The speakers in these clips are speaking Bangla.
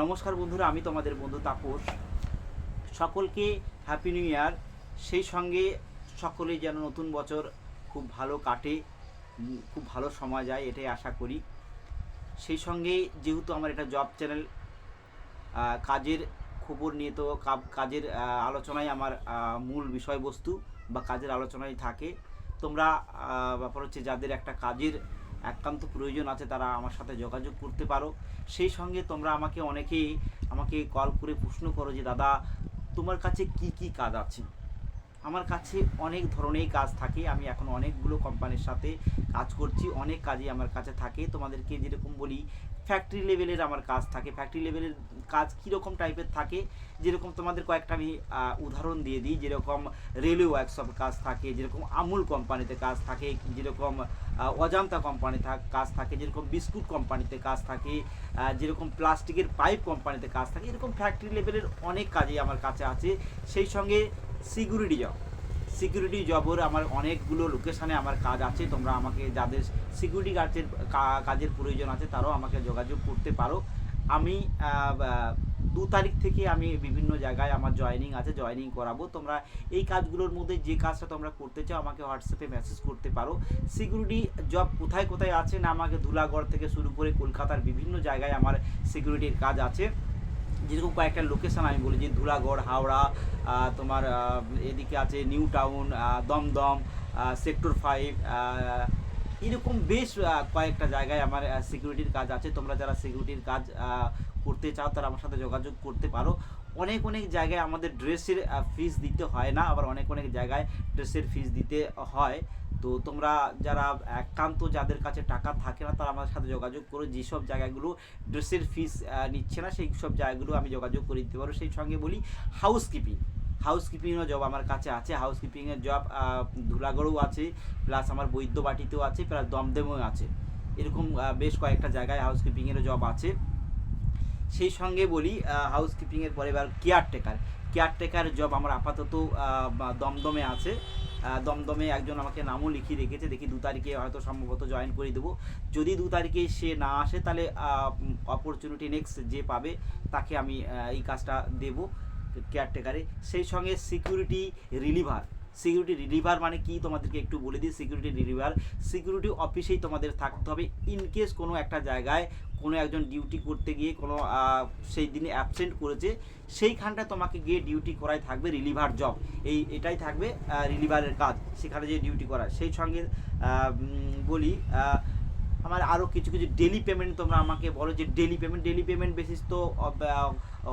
নমস্কার বন্ধুরা, আমি তোমাদের বন্ধু তাপস। সকলকে হ্যাপি নিউ ইয়ার। সেই সঙ্গে সকলেই যেন নতুন বছর খুব ভালো কাটে, খুব ভালো সময় যায়, এটাই আশা করি। সেই সঙ্গে যেহেতু আমার এটা জব চ্যানেল, কাজের খবর নিয়ে তো কাজের আলোচনাই আমার মূল বিষয়বস্তু বা কাজের আলোচনাই থাকে। তোমরা ব্যাপার হচ্ছে যাদের একটা কাজের একান্ত প্রয়োজন আছে তারা আমার সাথে যোগাযোগ করতে পারো। সেই সঙ্গে তোমরা অনেকেই আমাকে কল করে প্রশ্ন করো যে দাদা তোমার কাছে কি কি কাজ আছে। আমার কাছে অনেক ধরনের কাজ থাকে। আমি এখন অনেকগুলো কোম্পানির সাথে কাজ করছি, অনেক কাজই আমার কাছে থাকে। তোমাদেরকে যেরকম বলি, ফ্যাক্টরি লেভেলের আমার কাজ থাকে। ফ্যাক্টরি লেভেলের কাজ কীরকম টাইপের থাকে, যেরকম তোমাদের কয়েকটা আমি উদাহরণ দিয়ে দিই। যেরকম রেলওয়ে ওয়ার্কশপ কাজ থাকে, যেরকম আমুল কোম্পানিতে কাজ থাকে, যেরকম অজান্তা কোম্পানিতে কাজ থাকে, যেরকম বিস্কুট কোম্পানিতে কাজ থাকে, যেরকম প্লাস্টিকের পাইপ কোম্পানিতে কাজ থাকে। এরকম ফ্যাক্টরি লেভেলের অনেক কাজই আমার কাছে আছে। সেই সঙ্গে সিকিউরিটি জবের আমার অনেকগুলো লোকেশানে আমার কাজ আছে। তোমরা আমাকে যাদের সিকিউরিটি গার্ডের কাজের প্রয়োজন আছে তারাও আমাকে যোগাযোগ করতে পারো। আমি 2 তারিখ থেকে আমি বিভিন্ন জায়গায় আমার জয়েনিং করাবো। তোমরা এই কাজগুলোর মধ্যে যে কাজটা তোমরা করতে চাও আমাকে হোয়াটসঅ্যাপে মেসেজ করতে পারো। সিকিউরিটি জব কোথায় কোথায় আছে না, আমাকে ধুলাগড় থেকে শুরু করে কলকাতার বিভিন্ন জায়গায় আমার সিকিউরিটির কাজ আছে। যেরকম কয়েকটা লোকেশান আমি বলি, যে ধুলাগড়, হাওড়া, তোমার এদিকে আছে নিউ টাউন, দমদম, সেক্টর 5, এরকম বেশ কয়েকটা জায়গায় আমার সিকিউরিটির কাজ আছে। তোমরা যারা সিকিউরিটির কাজ করতে চাও তারা আমার সাথে যোগাযোগ করতে পারো। অনেক জায়গায় আমাদের ড্রেসের ফিস দিতে হয় না, আবার অনেক জায়গায় ড্রেসের ফিস দিতে হয়। তো তোমরা যারা একান্ত যাদের কাছে টাকা থাকে না তারা আমার সাথে যোগাযোগ করো। যেসব জায়গাগুলো ড্রেসের ফিস নিচ্ছে না সেই সব জায়গাগুলো আমি যোগাযোগ করে দিতে পারো। সেই সঙ্গে বলি হাউসকিপিংয়ের জব আমার কাছে আছে। হাউসকিপিংয়ের জব ধুলাগড়েও আছে, প্লাস আমার বৈদ্যবাটিতেও আছে, প্লাস দমদমেও আছে। এরকম বেশ কয়েকটা জায়গায় হাউসকিপিংয়েরও জব আছে। সেই সঙ্গে বলি হাউসকিপিংয়ের পরে এবার কেয়ারটেকার জব আমার আপাতত দমদমে আছে। দমদমে একজন আমাকে নামও লিখিয়ে রেখেছে, দেখি 2 তারিখে হয়তো সম্ভবত জয়েন করে দেবো। যদি 2 তারিখে সে না আসে তাহলে অপরচুনিটি নেক্সট যে পাবে তাকে আমি এই কাজটা দেবো কেয়ারটেকারে। সেই সঙ্গে সিকিউরিটি রিলিভার মানে কি তোমাদেরকে একটু বলে দিই। সিকিউরিটি অফিসেই তোমাদের থাকতে হবে। ইনকেস কোনো একটা জায়গায় কোনো একজন ডিউটি করতে গিয়ে কোনো সেই দিনে অ্যাবসেন্ট করেছে, সেইখানটা তোমাকে গিয়ে ডিউটি করাই থাকবে রিলিভার জব। এটাই থাকবে রিলিভারের কাজ, সেখানে যে ডিউটি করা। সেই সঙ্গে বলি আমার আরও কিছু ডেলি পেমেন্ট তোমরা আমাকে বলো যে ডেলি পেমেন্ট বেসিস তো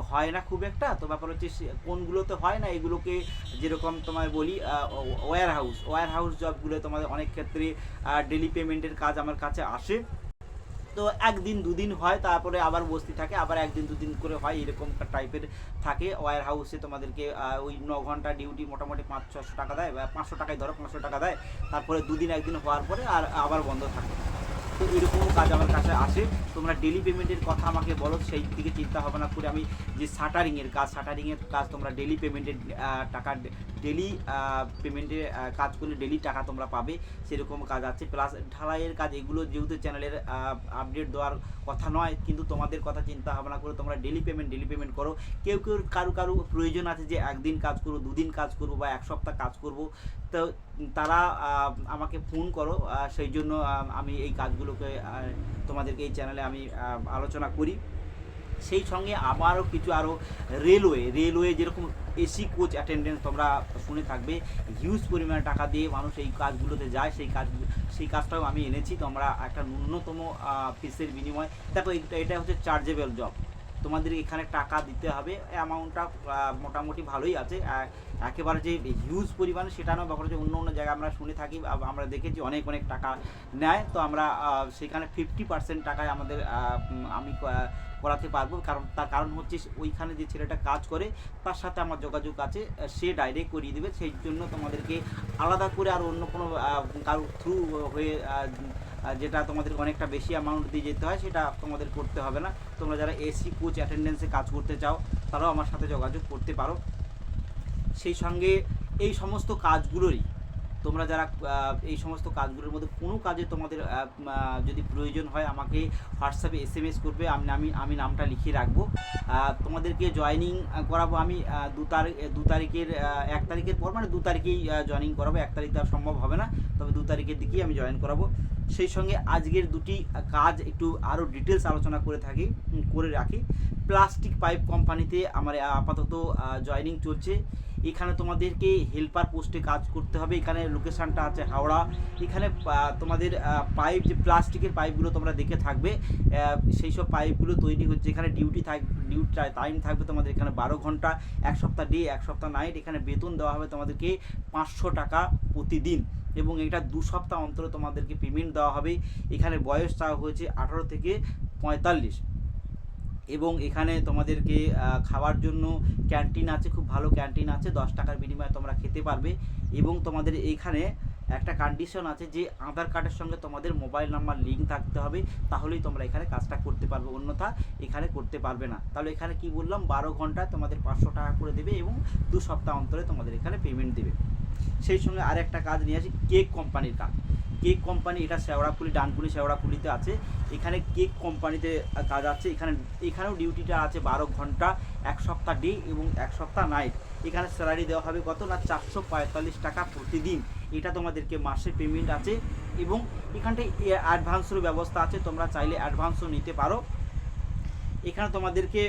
হয় না খুব একটা। তো ব্যাপার হচ্ছে কোনগুলোতে হয় না এগুলোকে, যেরকম তোমার বলি ওয়্যার হাউস জবগুলো তোমাদের অনেক ক্ষেত্রে ডেলি পেমেন্টের কাজ আমার কাছে আসে। তো 1 দিন 2 দিন হয়, তারপরে আবার বসতি থাকে, আবার 1 দিন 2 দিন করে হয়, এরকম টাইপের থাকে। ওয়্যার হাউসে তোমাদেরকে ওই 9 ঘন্টা ডিউটি মোটামুটি 500-600 টাকা দেয়, বা 500 টাকায় ধরো 500 টাকা দেয়। তারপরে 2 দিন 1 দিন হওয়ার পরে আর আবার বন্ধ থাকে। তো এরকমও কাজ আমার কাছে আসে। তোমরা ডেলি পেমেন্টের কথা আমাকে বলো, সেই দিকে চিন্তা ভাবনা করে আমি যে শাটারিংয়ের কাজ তোমরা ডেলি পেমেন্টের টাকা, ডেলি পেমেন্টে কাজ করলে ডেলি টাকা তোমরা পাবে, সেরকম কাজ আছে। প্লাস ঢালাইয়ের কাজ, এগুলো যেহেতু চ্যানেলের আপডেট দেওয়ার কথা নয়, কিন্তু তোমাদের কথা চিন্তা ভাবনা করে তোমরা ডেলি পেমেন্ট করো। কেউ কারো প্রয়োজন আছে যে 1 দিন কাজ করবো, 2 দিন কাজ করবো, বা 1 সপ্তাহ কাজ করবো, তো তারা আমাকে ফোন করো। সেই জন্য আমি এই কাজগুলোকে তোমাদেরকে এই চ্যানেলে আমি আলোচনা করি। সেই সঙ্গে আবারও কিছু রেলওয়ে যেরকম এসি কোচ অ্যাটেন্ডেন্স তোমরা শুনে থাকবে, হিউজ পরিমাণে টাকা দিয়ে মানুষ এই কাজগুলোতে যায়। সেই কাজটাও আমি এনেছি। তোমরা একটা ন্যূনতম ফিসের বিনিময়, দেখো এটা হচ্ছে চার্জেবল জব। তোমাদের এখানে টাকা দিতে হবে, অ্যামাউন্টটা মোটামুটি ভালোই আছে। একেবারে যে হিউজ পরিমাণ সেটা নয়, ব্যাপার হচ্ছে অন্য জায়গায় আমরা শুনে থাকি, আমরা দেখেছি অনেক টাকা নেয়। তো আমরা সেখানে 50% টাকায় আমাদের আমি করাতে পারবো। তার কারণ হচ্ছে ওইখানে যে ছেলেটা কাজ করে তার সাথে আমার যোগাযোগ আছে, সে ডাইরেক্ট করিয়ে দেবে। সেই জন্য তোমাদেরকে আলাদা করে আর অন্য কোনো কারো থ্রু হয়ে যেটা তোমাদেরকে অনেকটা বেশি অ্যামাউন্ট দিয়ে যেতে হয়, সেটা তোমাদের করতে হবে না। তোমরা যারা এসি কোচ অ্যাটেন্ডেন্সে কাজ করতে চাও তারাও আমার সাথে যোগাযোগ করতে পারো। সেই সঙ্গে এই সমস্ত কাজগুলোরই তোমরা যারা এই সমস্ত কাজগুলোর মধ্যে কোনো কাজে তোমাদের যদি প্রয়োজন হয় আমাকে হোয়াটসঅ্যাপে SMS করবে, আমি নামটা লিখিয়ে রাখবো। তোমাদেরকে জয়েনিং করাবো আমি 2 তারিখের 1 তারিখের পর, মানে 2 তারিখেই জয়েনিং করাবো। 1 তারিখ দেওয়া সম্ভব হবে না, তবে 2 তারিখের দিকেই আমি জয়েন করাবো। সেই সঙ্গে আজকের দুটি কাজ একটু আরও ডিটেলস আলোচনা করে রাখি। প্লাস্টিক পাইপ কোম্পানিতে আমার আপাতত জয়েনিং চলছে। এখানে তোমাদেরকে হেল্পার পোস্টে কাজ করতে হবে। এখানে লোকেশানটা আছে হাওড়া। এখানে তোমাদের পাইপ, যে প্লাস্টিকের পাইপগুলো তোমরা দেখে থাকবে, সেই সব পাইপগুলো তৈরি হচ্ছে। এখানে ডিউটি টাইম থাকবে তোমাদের এখানে 12 ঘন্টা, 1 সপ্তাহ ডে 1 সপ্তাহ নাইট। এখানে বেতন দেওয়া হবে তোমাদেরকে 500 টাকা প্রতিদিন, এবং এটা 2 সপ্তাহ অন্তরে তোমাদেরকে পেমেন্ট দেওয়া হবে। এখানে বয়স চাওয়া হয়েছে 18 থেকে 45, এবং এখানে তোমাদেরকে খাওয়ার জন্য ক্যান্টিন আছে, খুব ভালো ক্যান্টিন আছে, 10 টাকার বিনিময়ে তোমরা খেতে পারবে। এবং তোমাদের এইখানে একটা কন্ডিশন আছে যে আধার কার্ডের সঙ্গে তোমাদের মোবাইল নাম্বার লিঙ্ক থাকতে হবে, তাহলেই তোমরা এখানে কাজটা করতে পারবে, অন্যথা এখানে করতে পারবে না। তাহলে এখানে কি বললাম, 12 ঘন্টায় তোমাদের 500 টাকা করে দেবে, এবং 2 সপ্তাহ অন্তরে তোমাদের এখানে পেমেন্ট দেবে। সেই সঙ্গে আর একটা কাজ নিয়ে আসি, কেক কোম্পানির কাজ। কেক কোম্পানি, এটা শেওড়াফুলি, ডানকুনি শেওড়াফুলিতে আছে। এখানে কেক কোম্পানিতে কাজ আছে। এখানেও ডিউটিটা আছে 12 ঘন্টা, 1 সপ্তাহ ডে এবং 1 সপ্তাহ নাইট। এখানে স্যালারি দেওয়া হবে কত না 445 টাকা প্রতিদিন। এটা তোমাদেরকে মাসে পেমেন্ট আছে, এবং এখানটায় অ্যাডভান্সেরও ব্যবস্থা আছে, তোমরা চাইলে অ্যাডভান্সও নিতে পারো। এখানে তোমাদেরকে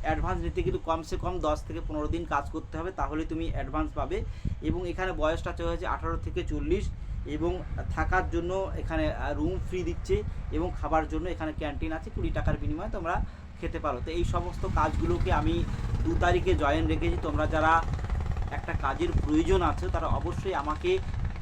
অ্যাডভান্স নিতে কিন্তু কমসে কম 10 থেকে 15 দিন কাজ করতে হবে, তাহলে তুমি অ্যাডভান্স পাবে। এবং এখানে বয়সটা হয়েছে 18 থেকে 40, এবং থাকার জন্য এখানে রুম ফ্রি দিচ্ছে, এবং খাবার জন্য এখানে ক্যান্টিন আছে, 20 টাকার বিনিময়ে তোমরা খেতে পারো। তো এই সমস্ত কাজগুলোকে আমি 2 তারিখে জয়েন রেখেছি। তোমরা যারা একটা কাজের প্রয়োজন আছে তারা অবশ্যই আমাকে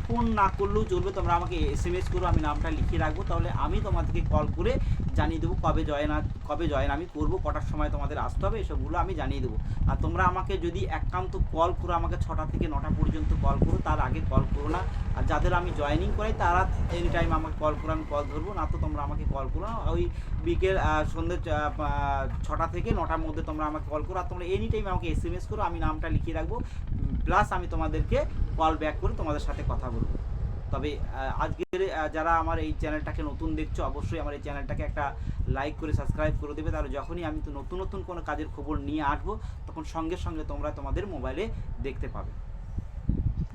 ফোন না করলেও চলবে, তোমরা আমাকে SMS করো, আমি নামটা লিখে রাখবো, তাহলে আমি তোমাদেরকে কল করে জানিয়ে দেবো কবে জয়েন আমি করবো, কটার সময় তোমাদের আসতে হবে, এসবগুলো আমি জানিয়ে দেবো। আর তোমরা আমাকে যদি একান্ত কল করো, আমাকে 6টা থেকে 9টা পর্যন্ত কল করো, তার আগে কল করো না। আর যাদের আমি জয়েনিং করাই তারা এনি টাইম আমাকে কল করো, আমি কল ধরবো না। তো তোমরা আমাকে কল করো না, ওই বিকেল সন্ধ্যে 6টা থেকে 9টার মধ্যে তোমরা আমাকে কল করো। আর তোমরা এনি টাইম আমাকে SMS করো, আমি নামটা লিখিয়ে রাখবো, প্লাস আমি তোমাদেরকে কল ব্যাক করে তোমাদের সাথে কথা বলবো। তবে আজকের যারা আমার এই চ্যানেলটাকে নতুন দেখছো, অবশ্যই আমার এই চ্যানেলটাকে একটা লাইক করে সাবস্ক্রাইব করে দেবে, তাহলে যখনই আমি তো নতুন কোনো কাজের খবর নিয়ে আসবো, তখন সঙ্গে সঙ্গে তোমরা তোমাদের মোবাইলে দেখতে পাবে।